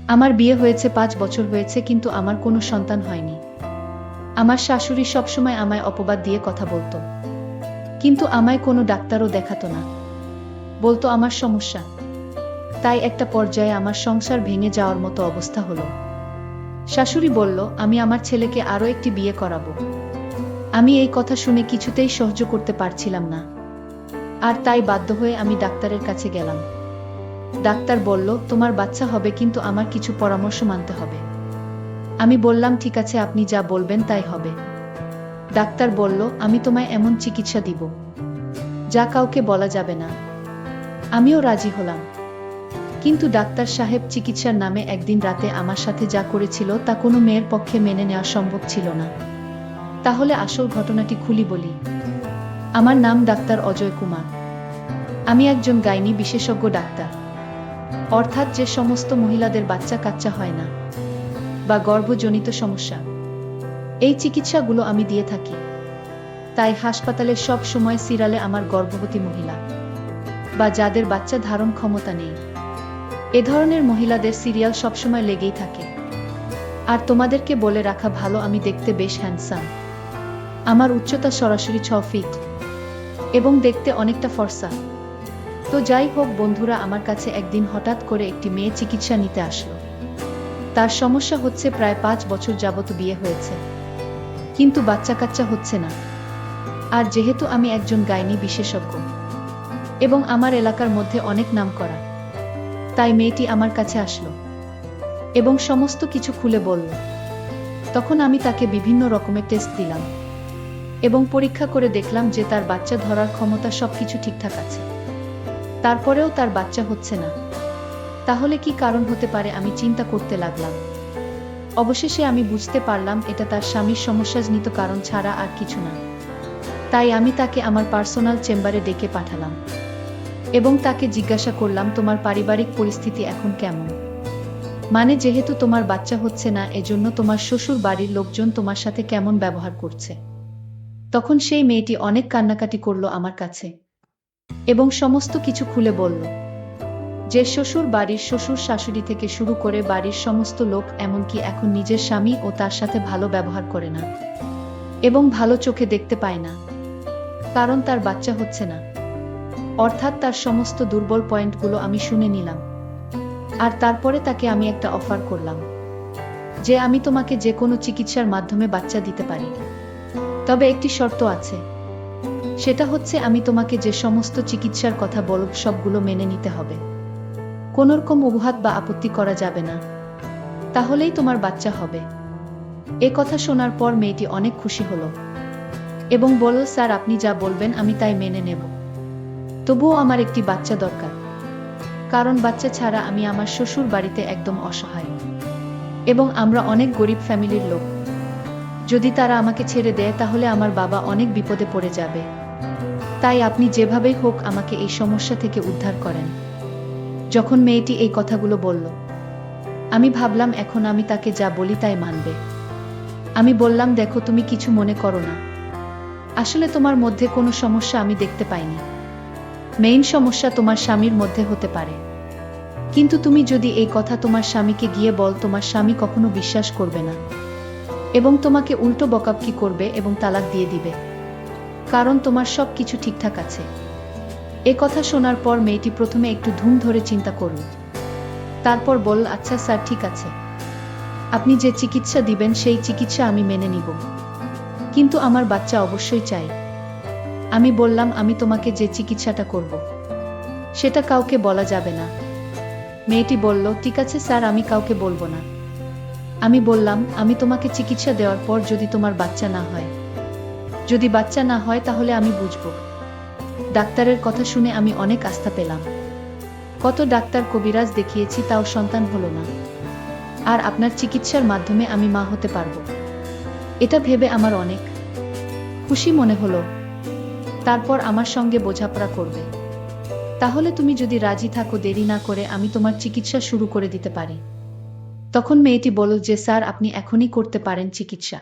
আমার বিয়ে হয়েছে ৫ বছর হয়েছে, কিন্তু আমার কোনো সন্তান হয়নি। আমার শাশুড়ি সবসময় আমায় অপবাদ দিয়ে কথা বলতো, কিন্তু আমায় কোনো ডাক্তারও দেখাতো না, বলতো আমার সমস্যা। তাই একটা পর্যায়ে আমার সংসার ভেঙে যাওয়ার মতো অবস্থা হলো। শাশুড়ি বলল আমি আমার ছেলেকে আরও একটি বিয়ে করাবো। আমি এই কথা শুনে কিছুতেই সহ্য করতে পারছিলাম না, আর তাই বাধ্য হয়ে আমি ডাক্তারের কাছে গেলাম। ডাক্তার বলল তোমার বাচ্চা হবে, কিন্তু আমার কিছু পরামর্শ মানতে হবে। আমি বললাম ঠিক আছে, আপনি যা বলবেন তাই হবে। ডাক্তার বলল আমি তোমায় এমন চিকিৎসা দিব যা কাউকে বলা যাবে না। আমিও রাজি হলাম, কিন্তু ডাক্তার সাহেব চিকিৎসার নামে একদিন রাতে আমার সাথে যা করেছিল তা কোনো মেয়ের পক্ষে মেনে নেওয়া সম্ভব ছিল না। তাহলে আসল ঘটনাটি খুলি বলি। আমার নাম ডাক্তার অজয় কুমার। আমি একজন গাইনি বিশেষজ্ঞ ডাক্তার, অর্থাৎ যে সমস্ত মহিলাদের বাচ্চা কাচ্চা হয় না বা গর্ভজনিত সমস্যা, এই চিকিৎসাগুলো আমি দিয়ে থাকি। তাই হাসপাতালে সব সময় সিরিয়ালে আমার গর্ভবতী মহিলা বা যাদের বাচ্চা ধারণ ক্ষমতা নেই, এ ধরনের মহিলাদের সিরিয়াল সবসময় লেগেই থাকে। আর তোমাদেরকে বলে রাখা ভালো, আমি দেখতে বেশ হ্যান্ডসাম। আমার উচ্চতা সরাসরি ৬ ফিট এবং দেখতে অনেকটা ফর্সা। তো যাই হোক বন্ধুরা, আমার কাছে একদিন হঠাৎ করে একটি মেয়ে চিকিৎসা নিতে আসলো। তার সমস্যা হচ্ছে প্রায় ৫ বছর যাবত বিয়ে হয়েছে, কিন্তু বাচ্চা কাচ্চা হচ্ছে না। আর যেহেতু আমি একজন গাইনি বিশেষজ্ঞ এবং আমার এলাকার মধ্যে অনেক নাম করা, তাই মেয়েটি আমার কাছে আসলো এবং সমস্ত কিছু খুলে বলল। তখন আমি তাকে বিভিন্ন রকমের টেস্ট দিলাম এবং পরীক্ষা করে দেখলাম যে তার বাচ্চা ধরার ক্ষমতা সবকিছু ঠিকঠাক আছে। তারপরেও তার বাচ্চা হচ্ছে না। তাহলে কি কারণ হতে পারে আমি চিন্তা করতে লাগলাম। অবশেষে আমি বুঝতে পারলাম এটা তার স্বামীর সমস্যাজনিত কারণ ছাড়া আর কিছু না। তাই আমি তাকে আমার পার্সোনাল চেম্বারে ডেকে পাঠালাম এবং তাকে জিজ্ঞাসা করলাম তোমার পারিবারিক পরিস্থিতি এখন কেমন। মানে যেহেতু তোমার বাচ্চা হচ্ছে না, এজন্য তোমার শ্বশুর বাড়ির লোকজন তোমার সাথে কেমন ব্যবহার করছে। তখন সেই মেয়েটি অনেক কান্নাকাটি করলো আমার কাছে এবং সমস্ত কিছু খুলে বলল যে শ্বশুর বাড়ির শ্বশুর শাশুড়ি থেকে শুরু করে বাড়ির সমস্ত লোক, এমনকি এখন নিজের স্বামী ও তার সাথে ভালো ব্যবহার করে না এবং ভালো চোখে দেখতে পায় না, কারণ তার বাচ্চা হচ্ছে না। অর্থাৎ তার সমস্ত দুর্বল পয়েন্টগুলো আমি শুনে নিলাম। আর তারপরে তাকে আমি একটা অফার করলাম যে আমি তোমাকে যে কোনো চিকিৎসার মাধ্যমে বাচ্চা দিতে পারি, তবে একটি শর্ত আছে। সেটা হচ্ছে আমি তোমাকে যে সমস্ত চিকিৎসার কথা বলব সবগুলো মেনে নিতে হবে, কোনোরকম অজুহাত বা আপত্তি করা যাবে না, তাহলেই তোমার বাচ্চা হবে। এ কথা শোনার পর মেয়েটি অনেক খুশি হলো এবং বলল স্যার আপনি যা বলবেন আমি তাই মেনে নেব, তবুও আমার একটি বাচ্চা দরকার, কারণ বাচ্চা ছাড়া আমি আমার শ্বশুর বাড়িতে একদম অসহায় এবং আমরা অনেক গরিব ফ্যামিলির লোক। যদি তারা আমাকে ছেড়ে দেয় তাহলে আমার বাবা অনেক বিপদে পড়ে যাবে। তাই আপনি যেভাবেই হোক আমাকে এই সমস্যা থেকে উদ্ধার করেন। যখন মেয়েটি এই কথাগুলো বলল, আমি ভাবলাম এখন আমি তাকে যা বলি তাই মানবে। আমি বললাম দেখো, তুমি কিছু মনে করো না, আসলে তোমার মধ্যে কোনো সমস্যা আমি দেখতে পাইনি। মেইন সমস্যা তোমার স্বামীর মধ্যে হতে পারে, কিন্তু তুমি যদি এই কথা তোমার স্বামীকে গিয়ে বল, তোমার স্বামী কখনো বিশ্বাস করবে না এবং তোমাকে উল্টো বকাবকি করবে এবং তালাক দিয়ে দিবে, কারণ তোমার সব কিছু ঠিকঠাক আছে। এ কথা শোনার পর মেয়েটি প্রথমে একটু ধুম ধরে চিন্তা করল, তারপর বলল আচ্ছা স্যার ঠিক আছে, আপনি যে চিকিৎসা দিবেন সেই চিকিৎসা আমি মেনে নিব, কিন্তু আমার বাচ্চা অবশ্যই চাই। আমি বললাম আমি তোমাকে যে চিকিৎসাটা করব সেটা কাউকে বলা যাবে না। মেয়েটি বলল ঠিক আছে স্যার, আমি কাউকে বলবো না। আমি বললাম আমি তোমাকে চিকিৎসা দেওয়ার পর যদি তোমার বাচ্চা না হয়, যদি বাচ্চা না হয় তাহলে আমি বুঝবো। ডাক্তারের কথা শুনে আমি অনেক আস্থা পেলাম। কত ডাক্তার কবিরাজ দেখিয়েছি, তাও সন্তান হলো না, আর আপনার চিকিৎসার মাধ্যমে আমি মা হতে পারবো, এটা ভেবে আমার অনেক খুশি মনে হলো। তারপর আমার সঙ্গে বোঝাপড়া করবে। তাহলে তুমি যদি রাজি থাকো, দেরি না করে আমি তোমার চিকিৎসা শুরু করে দিতে পারি। তখন মেয়েটি বলল যে স্যার আপনি এখনই করতে পারেন চিকিৎসা।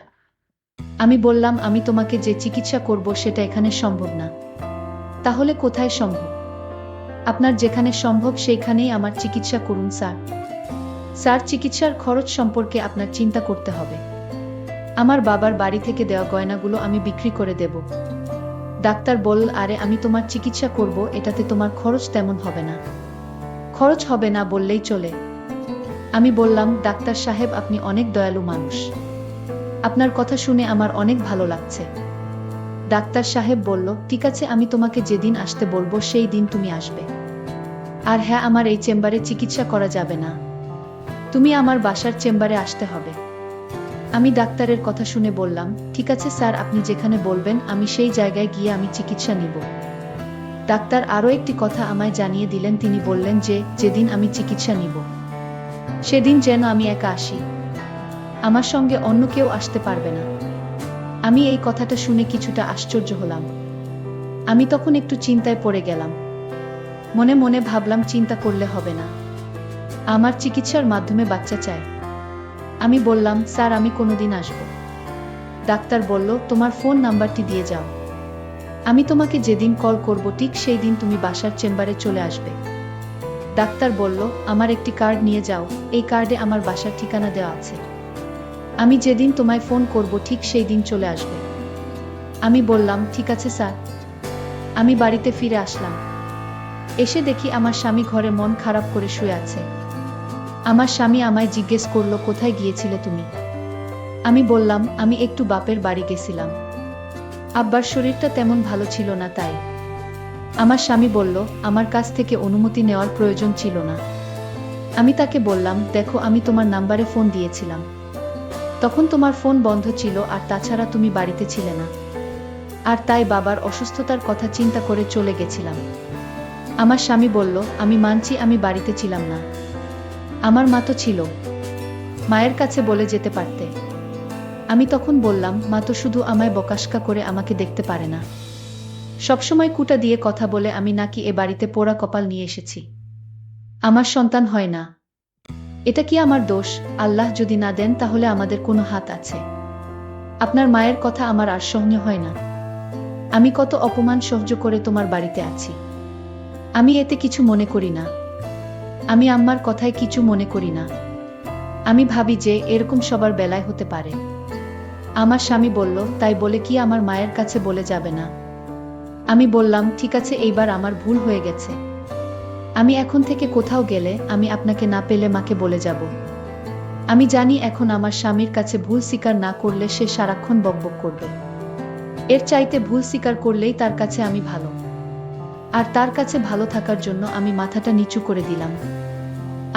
আমি বললাম আমি তোমাকে যে চিকিৎসা করব সেটা এখানে সম্ভব না। তাহলে কোথায় সম্ভব? আপনার যেখানে সম্ভব সেইখানেই আমার চিকিৎসা করুন স্যার। স্যার, চিকিৎসার খরচ সম্পর্কে আপনার চিন্তা করতে হবে। আমার বাবার বাড়ি থেকে দেওয়া গয়নাগুলো আমি বিক্রি করে দেব। ডাক্তার বলল, আরে আমি তোমার চিকিৎসা করব, এটাতে তোমার খরচ তেমন হবে না। খরচ হবে না বললেই চলে। আমি বললাম, ডাক্তার সাহেব, আপনি অনেক দয়ালু মানুষ। আপনার কথা শুনে আমার অনেক ভালো লাগছে। ডাক্তার সাহেব বলল, ঠিক আছে, আমি তোমাকে যেদিন আসতে বলবো সেই দিন তুমি আসবে। আর হ্যাঁ, আমার এই চেম্বারে চিকিৎসা করা যাবে না, তুমি আমার বাসার চেম্বারে আসতে হবে। আমি ডাক্তারের কথা শুনে বললাম, ঠিক আছে স্যার, আপনি যেখানে বলবেন আমি সেই জায়গায় গিয়ে আমি চিকিৎসা নিব। ডাক্তার আরও একটি কথা আমায় জানিয়ে দিলেন, তিনি বললেন যে যেদিন আমি চিকিৎসা নিব সেদিন যেন আমি একা আসি, আমার সঙ্গে অন্য কেউ আসতে পারবে না। আমি এই কথাটা শুনে কিছুটা আশ্চর্য হলাম। আমি তখন একটু চিন্তায় পড়ে গেলাম। মনে মনে ভাবলাম, চিন্তা করলে হবে না, আমার চিকিৎসার মাধ্যমে বাচ্চা চাই। আমি বললাম, স্যার, আমি কোনোদিন আসব। ডাক্তার বলল, তোমার ফোন নাম্বারটি দিয়ে যাও, আমি তোমাকে যেদিন কল করব ঠিক সেই দিন তুমি বাসার চেম্বারে চলে আসবে। ডাক্তার বলল, আমার একটি কার্ড নিয়ে যাও, এই কার্ডে আমার বাসার ঠিকানা দেওয়া আছে, আমি যেদিন তোমায় ফোন করব ঠিক সেই দিন চলে আসবে। আমি বললাম, ঠিক আছে স্যার। আমি বাড়িতে ফিরে আসলাম। এসে দেখি আমার স্বামী ঘরে মন খারাপ করে শুয়ে আছে। আমার স্বামী আমায় জিজ্ঞেস করলো, কোথায় গিয়েছিলে তুমি? আমি বললাম, আমি একটু বাপের বাড়ি গেছিলাম, আব্বার শরীরটা তেমন ভালো ছিল না তাই। আমার স্বামী বলল, আমার কাছ থেকে অনুমতি নেওয়ার প্রয়োজন ছিল না। আমি তাকে বললাম, দেখো, আমি তোমার নাম্বারে ফোন দিয়েছিলাম, তখন তোমার ফোন বন্ধ ছিল, আর তাছাড়া তুমি বাড়িতে ছিলে না, আর তাই বাবার অসুস্থতার কথা চিন্তা করে চলে গেছিলাম। আমার স্বামী বলল, আমি মানছি আমি বাড়িতে ছিলাম না, আমার মা তো ছিল, মায়ের কাছে বলে যেতে পারতে। আমি তখন বললাম, মা তো শুধু আমায় বকাশকা করে আমাকে দেখতে পারে না, সবসময় কুটা দিয়ে কথা বলে আমি নাকি এ বাড়িতে পোড়া কপাল নিয়ে এসেছি, আমার সন্তান হয় না। এটা কি আমার দোষ? আল্লাহ যদি না দেন তাহলে আমাদের কোনো হাত আছে? আপনার মায়ের কথা আমার আর সহ্য হয় না। আমি কত অপমান সহ্য করে তোমার বাড়িতে আছি, আমি এতে কিছু মনে করি না, আমি আম্মার কথায় কিছু মনে করি না। আমি ভাবি যে এরকম সবার বেলায় হতে পারে। আমার স্বামী বলল, তাই বলে কি আমার মায়ের কাছে বলে যাবে না? আমি বললাম, ঠিক আছে, এইবার আমার ভুল হয়ে গেছে, আমি এখন থেকে কোথাও গেলে আমি আপনাকে না পেলে মাকে বলে যাব। আমি জানি এখন আমার স্বামীর কাছে ভুল স্বীকার না করলে সে সারাক্ষণ বকবক করবে, এর চাইতে ভুল স্বীকার করলেই তার কাছে আমি ভালো। আর তার কাছে ভালো থাকার জন্য আমি মাথাটা নিচু করে দিলাম।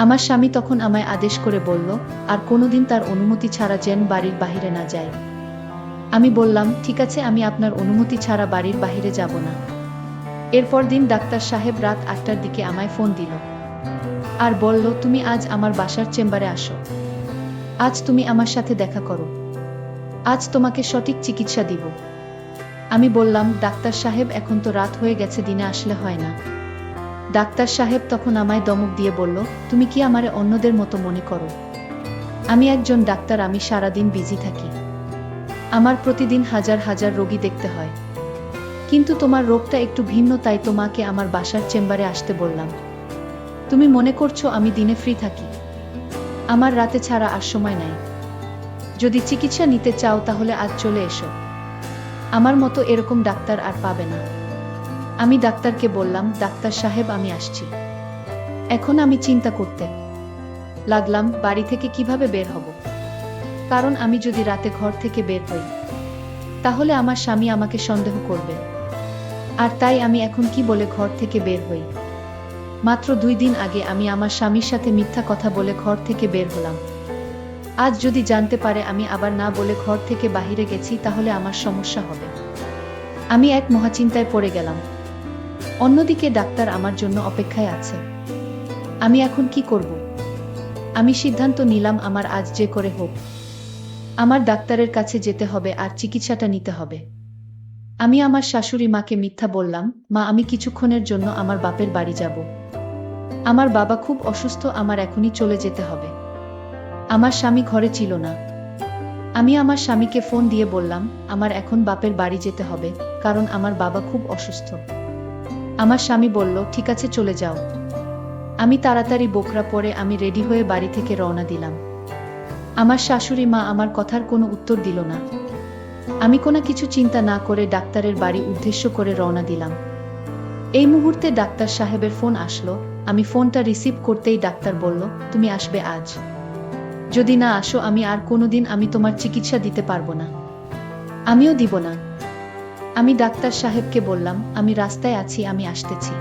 আমার স্বামী তখন আমায় আদেশ করে বলল, আর কোনোদিন তার অনুমতি ছাড়া যেন বাড়ির বাহিরে না যায়। আমি বললাম, ঠিক আছে, আমি আপনার অনুমতি ছাড়া বাড়ির বাহিরে যাব না। এরপর দিন ডাক্তার সাহেব রাত 8টার দিকে আমায় ফোন দিল আর বলল, তুমি আজ আমার বাসার চেম্বারে আসো, আজ তুমি আমার সাথে দেখা করো, আজ তোমাকে সঠিক চিকিৎসা দিব। আমি বললাম, ডাক্তার সাহেব, এখন তো রাত হয়ে গেছে, দিনে আসলে হয় না। ডাক্তার সাহেব তখন আমায় ধমক দিয়ে বলল, তুমি কি আমারে অন্যদের মতো মনে করো? আমি একজন ডাক্তার, আমি সারাদিন বিজি থাকি, আমার প্রতিদিন হাজার হাজার রোগী দেখতে হয়, কিন্তু তোমার রোগটা একটু ভিন্ন, তাই তোমাকে আমার বাসার চেম্বারে আসতে বললাম। তুমি মনে করছো আমি দিনে ফ্রি থাকি? আমার রাতে ছাড়া আর সময় নাই। যদি চিকিৎসা নিতে চাও তাহলে আজ চলে এসো, আমার মতো এরকম ডাক্তার আর পাবে না। আমি ডাক্তারকে বললাম, ডাক্তার সাহেব, আমি আসছি। এখন আমি চিন্তা করতে লাগলাম বাড়ি থেকে কিভাবে বের হব, কারণ আমি যদি রাতে ঘর থেকে বের হই তাহলে আমার স্বামী আমাকে সন্দেহ করবে, আর তাই আমি এখন কি বলে ঘর থেকে বের হই। মাত্র 2 দিন আগে আমি আমার স্বামীর সাথে মিথ্যা কথা বলে ঘর থেকে বের হলাম, আজ যদি জানতে পারে আমি আবার না বলে ঘর থেকে বাহিরে গেছি তাহলে আমার সমস্যা হবে। আমি এক মহাচিন্তায় পড়ে গেলাম। অন্যদিকে ডাক্তার আমার জন্য অপেক্ষায় আছে। আমি এখন কি করব? আমি সিদ্ধান্ত নিলাম, আমার আজ যে করে হোক আমার ডাক্তারের কাছে যেতে হবে আর চিকিৎসাটা নিতে হবে। আমি আমার শাশুড়ি মাকে মিথ্যা বললাম, মা, আমি কিছুক্ষণের জন্য আমার বাপের বাড়ি যাব, আমার বাবা খুব অসুস্থ, আমার এখনই চলে যেতে হবে। আমার স্বামী ঘরে ছিল না। আমি আমার স্বামীকে ফোন দিয়ে বললাম, আমার এখন বাপের বাড়ি যেতে হবে, কারণ আমার বাবা খুব অসুস্থ। আমার স্বামী বলল, ঠিক আছে, চলে যাও। আমি তাড়াতাড়ি বোকরা পরে আমি রেডি হয়ে বাড়ি থেকে রওনা দিলাম। আমার শাশুড়ি মা আমার কথার কোনো উত্তর দিল না। আমি কোনো কিছু চিন্তা না করে ডাক্তারের বাড়ি উদ্দেশ্য করে রওনা দিলাম। এই মুহূর্তে ডাক্তার সাহেবের ফোন আসলো। আমি ফোনটা রিসিভ করতেই ডাক্তার বলল, তুমি আসবে আজ? যদি না আসো আমি আর কোনোদিন আমি তোমার চিকিৎসা দিতে পারবো না। আমিও দিব না। আমি ডাক্তার সাহেবকে বললাম, আমি রাস্তায় আছি, আমি আসতেছি,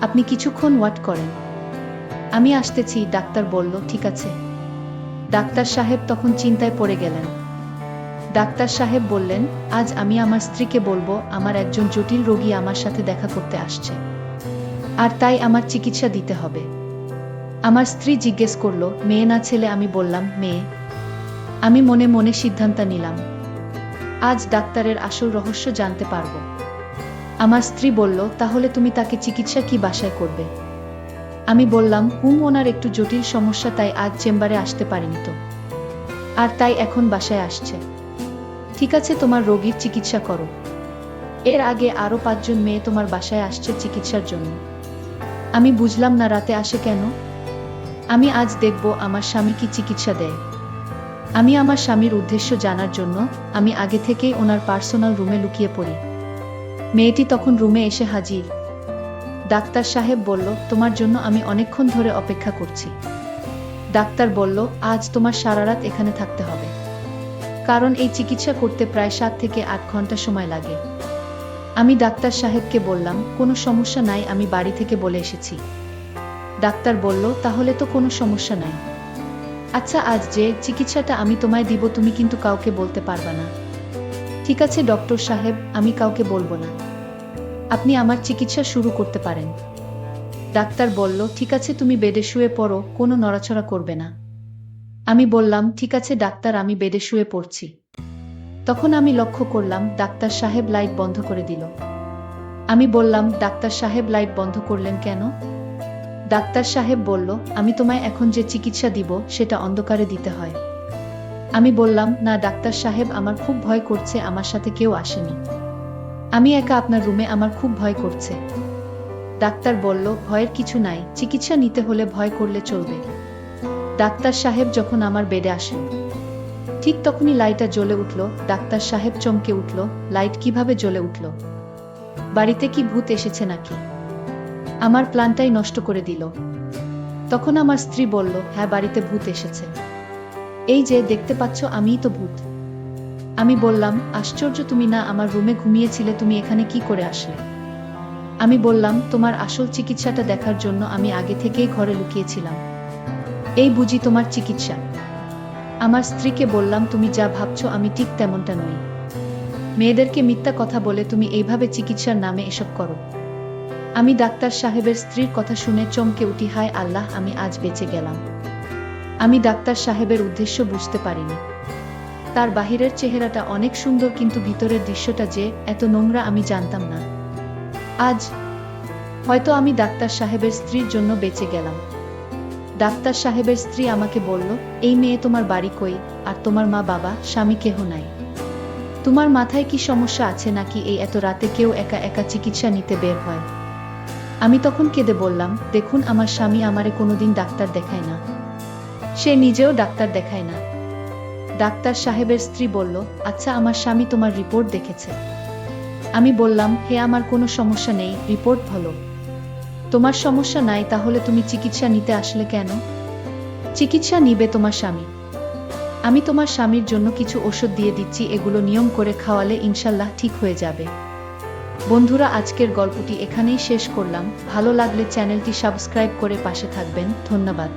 আপনি কিছুক্ষণ ওয়েট করেন, আমি আসতেছি। ডাক্তার বলল, ঠিক আছে। ডাক্তার সাহেব তখন চিন্তায় পড়ে গেলেন। ডাক্তার সাহেব বললেন, আজ আমি আমার স্ত্রীকে বলবো আমার একজন জটিল রোগী আমার সাথে দেখা করতে আসছে, আর তাই আমার চিকিৎসা দিতে হবে। আমার স্ত্রী জিজ্ঞেস করলো, মেয়ে না ছেলে? আমি বললাম, মেয়ে। আমি মনে মনে সিদ্ধান্ত নিলাম, আজ ডাক্তারের আসল রহস্য জানতে পারবো। আমার স্ত্রী বলল, তাহলে তুমি তাকে চিকিৎসা কি বাসায় করবে? আমি বললাম, ওনার একটু জটিল সমস্যা, তাই আজ চেম্বারে আসতে পারেনি তো, আর তাই এখন বাসায় আসছে। ঠিক আছে, তোমার রোগীর চিকিৎসা করো। এর আগে আরো 5 জন মেয়ে তোমার বাসায় আসছে চিকিৎসার জন্য। আমি বুঝলাম না রাতে আসে কেন। আমি আজ দেখব আমার স্বামী কি চিকিৎসা দেয়। আমি আমার স্বামীর উদ্দেশ্য জানার জন্য আমি আগে থেকেই ওনার পার্সোনাল রুমে লুকিয়ে পড়ি। মেয়েটি তখন রুমে এসে হাজির। ডাক্তার সাহেব বলল, তোমার জন্য আমি অনেকক্ষণ ধরে অপেক্ষা করছি। ডাক্তার বলল, আজ তোমার সারা রাত এখানে থাকতে হবে, কারণ এই চিকিৎসা করতে প্রায় 7 থেকে 8 ঘন্টা সময় লাগে। আমি ডাক্তার সাহেবকে বললাম, কোনো সমস্যা নাই, আমি বাড়ি থেকে বলে এসেছি। ডাক্তার বলল, তাহলে তো কোনো সমস্যা নাই। আচ্ছা, আজ যে চিকিৎসাটা আমি তোমায় দিব তুমি কিন্তু কাউকে বলতে পারবা না। ঠিক আছে ডক্টর সাহেব, আমি কাউকে বলবো না, আপনি আমার চিকিৎসা শুরু করতে পারেন। ডাক্তার বলল, ঠিক আছে, তুমি বেডে শুয়ে পড়ো, কোনো নড়াচড়া করবে না। আমি বললাম, ঠিক আছে ডাক্তার, আমি বেডে শুয়ে পড়ছি। তখন আমি লক্ষ্য করলাম ডাক্তার সাহেব লাইট বন্ধ করে দিল। আমি বললাম, ডাক্তার সাহেব লাইট বন্ধ করলেন কেন? ডাক্তার সাহেব বলল, আমি তোমায় এখন যে চিকিৎসা দিব সেটা অন্ধকারে দিতে হয়। আমি বললাম, না ডাক্তার সাহেব, আমার খুব ভয় করছে, আমার সাথে কেউ আসেনি, আমি একা আপনার রুমে, আমার খুব ভয় করছে। ডাক্তার বলল, ভয়ের কিছু নাই, চিকিৎসা নিতে হলে ভয় করলে চলবে। ডাক্তার সাহেব যখন আমার বেডে আসেন ঠিক তখনই লাইটটা জ্বলে উঠল। ডাক্তার সাহেব চমকে উঠল, লাইট কিভাবে জ্বলে উঠল? বাড়িতে কি ভূত এসেছে নাকি? আমার প্ল্যানটাই নষ্ট করে দিল। তখন আমার স্ত্রী বলল, হ্যাঁ, বাড়িতে ভূত এসেছে, এই যে দেখতে পাচ্ছ, আমিই তো ভূত। আমি বললাম, আশ্চর্য, তুমি না আমার রুমে ঘুমিয়েছিলে, তুমি এখানে কি করে আসলে? আমি বললাম, তোমার আসল চিকিৎসাটা দেখার জন্য আমি আগে থেকেই ঘরে লুকিয়েছিলাম। এই বুঝি তোমার চিকিৎসা? আমার স্ত্রীকে বললাম, তুমি যা ভাবছো আমি ঠিক তেমনটা নই। মেয়েদেরকে মিথ্যা কথা বলে তুমি এইভাবে চিকিৎসার নামে এসব করো। আমি ডাক্তার সাহেবের স্ত্রীর কথা শুনে চমকে উঠি, হায় আল্লাহ, আমি আজ বেঁচে গেলাম। আমি ডাক্তার সাহেবের উদ্দেশ্য বুঝতে পারিনি। তার বাহিরের চেহারাটা অনেক সুন্দর, কিন্তু ভিতরের দৃশ্যটা যে এত নোংরা আমি জানতাম না। আজ হয়তো আমি ডাক্তার সাহেবের স্ত্রীর জন্য বেঁচে গেলাম। ডাক্তার সাহেবের স্ত্রী আমাকে বলল, এই মেয়ে, তোমার বাড়ি কই? আর তোমার মা বাবা, স্বামী কেহ নাই? তোমার মাথায় কি সমস্যা আছে নাকি এই এত রাতে কেউ একা একা চিকিৎসা নিতে বের হয়? আমি তখন কেঁদে বললাম, দেখুন, আমার স্বামী আমারে কোনোদিন ডাক্তার দেখায় না, সে নিজেও ডাক্তার দেখায় না। ডাক্তার সাহেবের স্ত্রী বলল, আচ্ছা, আমার স্বামী তোমার রিপোর্ট দেখেছে? আমি বললাম, হে, আমার কোনো সমস্যা নেই, রিপোর্ট ভালো। তোমার সমস্যা নাই, তাহলে তুমি চিকিৎসা নিতে আসলে কেন? চিকিৎসা নিবে তোমার স্বামী। আমি তোমার স্বামীর জন্য কিছু ওষুধ দিয়ে দিচ্ছি, এগুলো নিয়ম করে খাওয়ালে ইনশাল্লাহ ঠিক হয়ে যাবে। বন্ধুরা, আজকের গল্পটি এখানেই শেষ করলাম। ভালো লাগলে চ্যানেলটি সাবস্ক্রাইব করে পাশে থাকবেন। ধন্যবাদ।